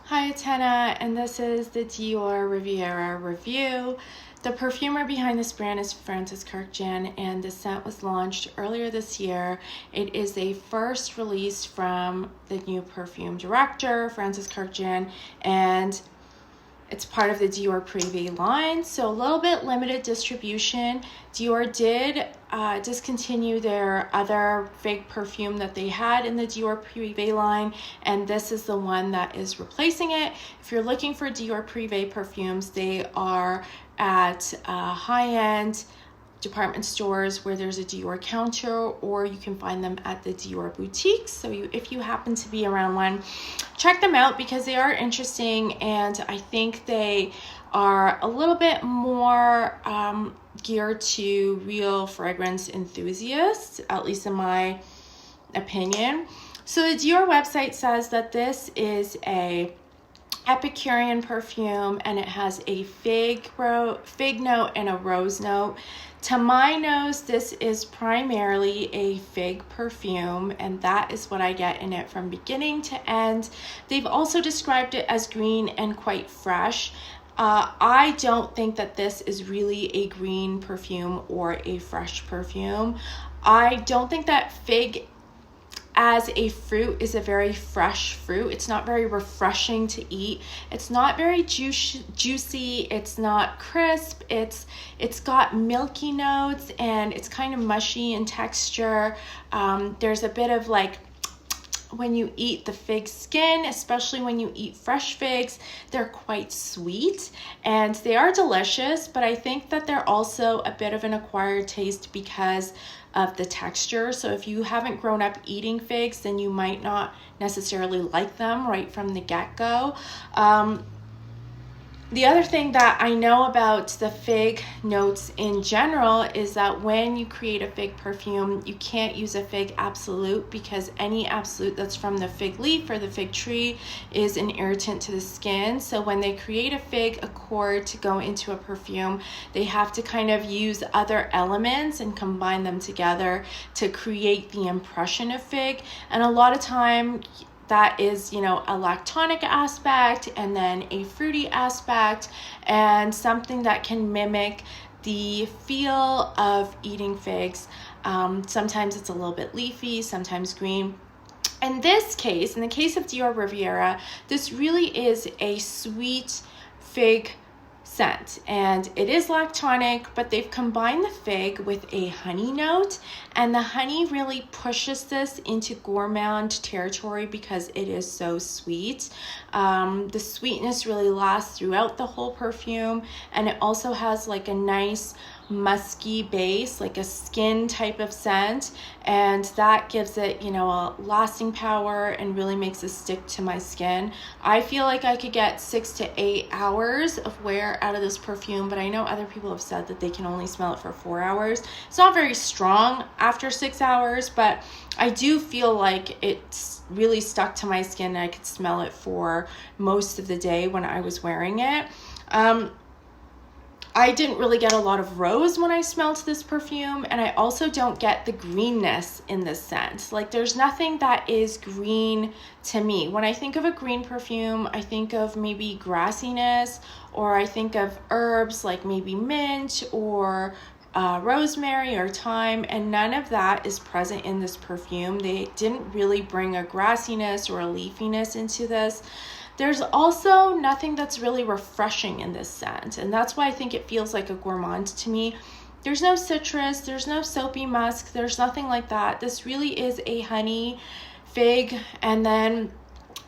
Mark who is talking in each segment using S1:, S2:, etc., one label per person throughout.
S1: Hi, it's Hannah, and this is the Dioriviera review. The perfumer behind this brand is Kurkdjian, and the scent was launched earlier this year. It is a first release from the new perfume director, Kurkdjian, and it's part of the Dior Privee line, so a little bit limited distribution. Dior did discontinue their other fig perfume that they had in the Dior Privee line, and this is the one that is replacing it. If you're looking for Dior Privee perfumes, they are at high-end department stores where there's a Dior counter, or you can find them at the Dior boutiques. So if you happen to be around one, check them out because they are interesting, and I think they are a little bit more geared to real fragrance enthusiasts, at least in my opinion. So the Dior website says that this is a Epicurean perfume, and it has a fig note and a rose note. To my nose, this is primarily a fig perfume, and that is what I get in it from beginning to end. They've also described it as green and quite fresh. I don't think that this is really a green perfume or a fresh perfume. I don't think that fig as a fruit is a very fresh fruit. It's not very refreshing to eat. It's not very juicy. It's not crisp. It's got milky notes, and it's kind of mushy in texture. There's a bit of like, when you eat the fig skin, especially when you eat fresh figs, they're quite sweet and they are delicious, but I think that they're also a bit of an acquired taste because of the texture. So if you haven't grown up eating figs, then you might not necessarily like them right from the get-go. The other thing that I know about the fig notes in general is that when you create a fig perfume, you can't use a fig absolute, because any absolute that's from the fig leaf or the fig tree is an irritant to the skin. So when they create a fig accord to go into a perfume, they have to kind of use other elements and combine them together to create the impression of fig. And a lot of time, that is, a lactonic aspect and then a fruity aspect, and something that can mimic the feel of eating figs. Sometimes it's a little bit leafy, sometimes green. In this case, in the case of Dioriviera, this really is a sweet fig scent, and it is lactonic, but they've combined the fig with a honey note, and the honey really pushes this into gourmand territory because it is so sweet. The sweetness really lasts throughout the whole perfume, and it also has like a nice musky base, like a skin type of scent, and that gives it, a lasting power and really makes it stick to my skin. I feel like I could get 6 to 8 hours of wear out of this perfume, but I know other people have said that they can only smell it for 4 hours. It's not very strong after 6 hours, but I do feel like it's really stuck to my skin, and I could smell it for most of the day when I was wearing it. I didn't really get a lot of rose when I smelled this perfume, and I also don't get the greenness in this scent. Like, there's nothing that is green to me. When I think of a green perfume, I think of maybe grassiness, or I think of herbs like maybe mint or rosemary or thyme, and none of that is present in this perfume. They didn't really bring a grassiness or a leafiness into this. There's also nothing that's really refreshing in this scent, and that's why I think it feels like a gourmand to me. There's no citrus, there's no soapy musk, there's nothing like that. This really is a honey, fig, and then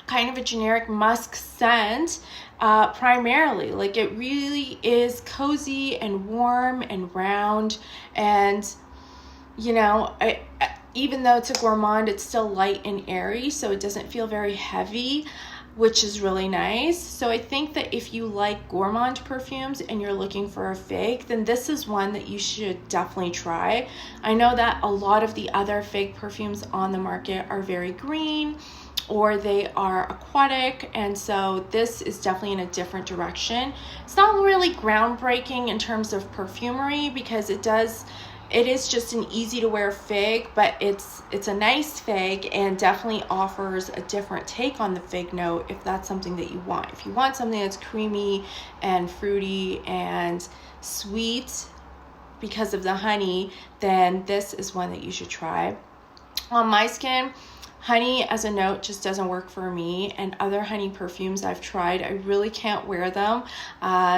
S1: kind of a generic musk scent, primarily. Like, it really is cozy and warm and round, and even though it's a gourmand, it's still light and airy, so it doesn't feel very heavy, which is really nice. So I think that if you like gourmand perfumes and you're looking for a fig, then this is one that you should definitely try. I know that a lot of the other fig perfumes on the market are very green, or they are aquatic, and so this is definitely in a different direction. It's not really groundbreaking in terms of perfumery, because it does it is just an easy to wear fig, but it's a nice fig and definitely offers a different take on the fig note if that's something that you want. If you want something that's creamy and fruity and sweet because of the honey, then this is one that you should try. On my skin, honey as a note just doesn't work for me, and other honey perfumes I've tried, I really can't wear them.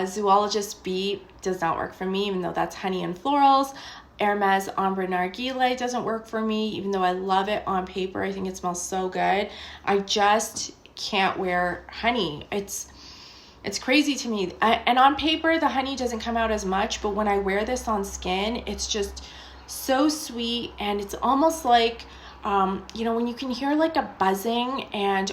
S1: Zoologist Bee does not work for me, even though that's honey and florals. Hermes Ombre Narguilé doesn't work for me, even though I love it on paper. I think it smells so good. I just can't wear honey. It's crazy to me. And on paper, the honey doesn't come out as much, but when I wear this on skin, it's just so sweet, and it's almost like, when you can hear like a buzzing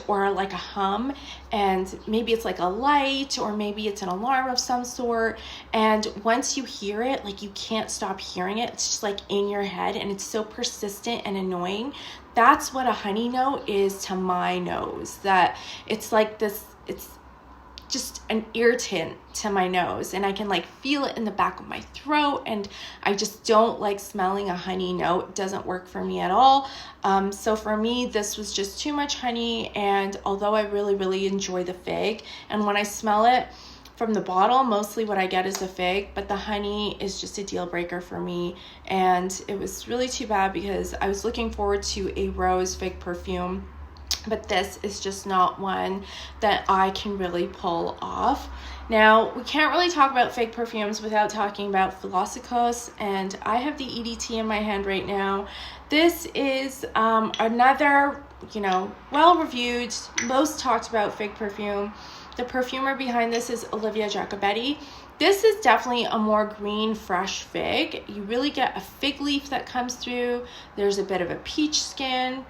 S1: or like a hum, and maybe it's like a light, or maybe it's an alarm of some sort, and once you hear it, like you can't stop hearing it. It's just like in your head, and it's so persistent and annoying. That's what a honey note is to my nose, that it's like this, it's just an irritant to my nose, and I can like feel it in the back of my throat, and I just don't like smelling a honey note. It doesn't work for me at all. So for me, this was just too much honey, and although I really enjoy the fig, and when I smell it from the bottle, mostly what I get is the fig, but the honey is just a deal breaker for me, and it was really too bad because I was looking forward to a rose fig perfume, but this is just not one that I can really pull off. Now, we can't really talk about fig perfumes without talking about Philosophos, and I have the EDT in my hand right now. This is another, well-reviewed, most talked about fig perfume. The perfumer behind this is Olivia Jacobetti. This is definitely a more green, fresh fig. You really get a fig leaf that comes through. There's a bit of a peach skin.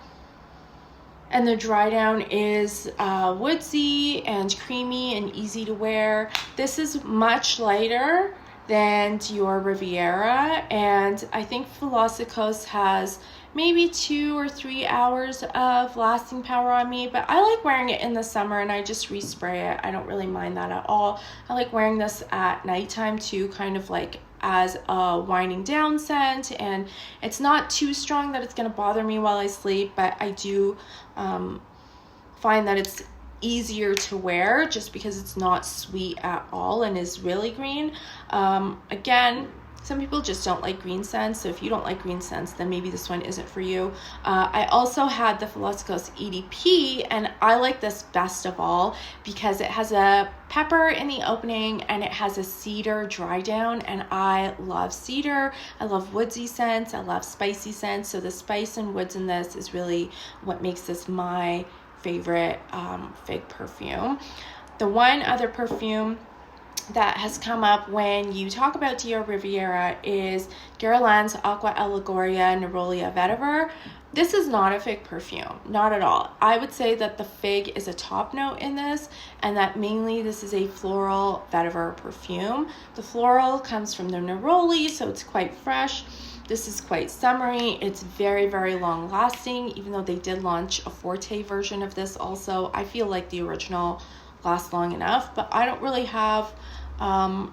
S1: And the dry down is woodsy and creamy and easy to wear. This is much lighter than Dior Riviera, and I think Philosophos has maybe 2 or 3 hours of lasting power on me, but I like wearing it in the summer and I just respray it. I don't really mind that at all. I like wearing this at nighttime too, kind of like as a winding down scent, and it's not too strong that it's going to bother me while I sleep, but I do find that it's easier to wear just because it's not sweet at all and is really green. Again, some people just don't like green scents, so if you don't like green scents, then maybe this one isn't for you. I also had the Philosophos EDP, and I like this best of all because it has a pepper in the opening and it has a cedar dry down, and I love cedar. I love woodsy scents. I love spicy scents, so the spice and woods in this is really what makes this my favorite fig perfume. The one other perfume that has come up when you talk about Dior Riviera is Guerlain's Aqua Allegoria Neroli Vetiver. This is not a fig perfume, not at all. I would say that the fig is a top note in this, and that mainly this is a floral vetiver perfume. The floral comes from the neroli, so it's quite fresh. This is quite summery. It's very long lasting, even though they did launch a Forte version of this also. I feel like the original lasts long enough, but I don't really have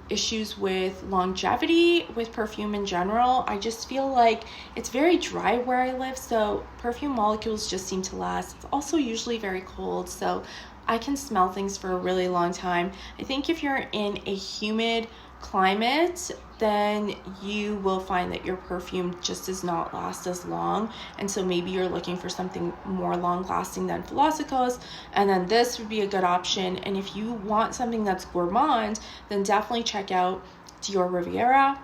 S1: issues with longevity with perfume in general. I just feel like it's very dry where I live, so perfume molecules just seem to last. It's also usually very cold, so I can smell things for a really long time. I think if you're in a humid climate, then you will find that your perfume just does not last as long, and so maybe you're looking for something more long lasting than Philosophos, and then this would be a good option. And if you want something that's gourmand, then definitely check out Dior Riviera.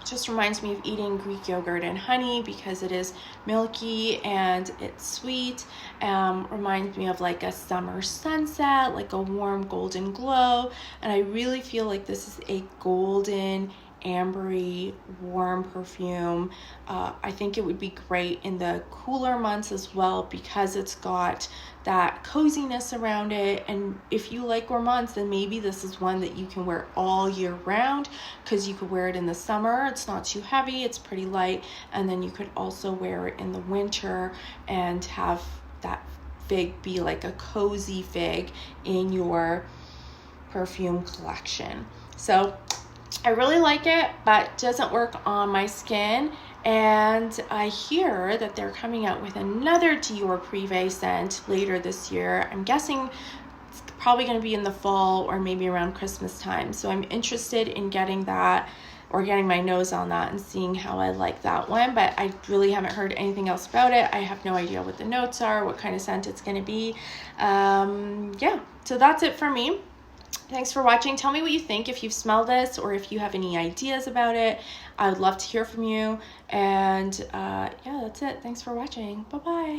S1: Just reminds me of eating Greek yogurt and honey because it is milky and it's sweet. Reminds me of like a summer sunset, like a warm golden glow. And I really feel like this is a golden, ambery, warm perfume. I think it would be great in the cooler months as well because it's got that coziness around it. And if you like gourmands, then maybe this is one that you can wear all year round because you could wear it in the summer. It's not too heavy, it's pretty light, and then you could also wear it in the winter and have that fig be like a cozy fig in your perfume collection. So I really like it, but doesn't work on my skin. And I hear that they're coming out with another Dior Privee scent later this year. I'm guessing it's probably going to be in the fall or maybe around Christmas time. So I'm interested in getting that, or getting my nose on that and seeing how I like that one. But I really haven't heard anything else about it. I have no idea what the notes are, what kind of scent it's going to be. Yeah, so that's it for me. Thanks for watching. Tell me what you think, if you've smelled this or if you have any ideas about it. I would love to hear from you. And yeah, that's it. Thanks for watching. Bye-bye.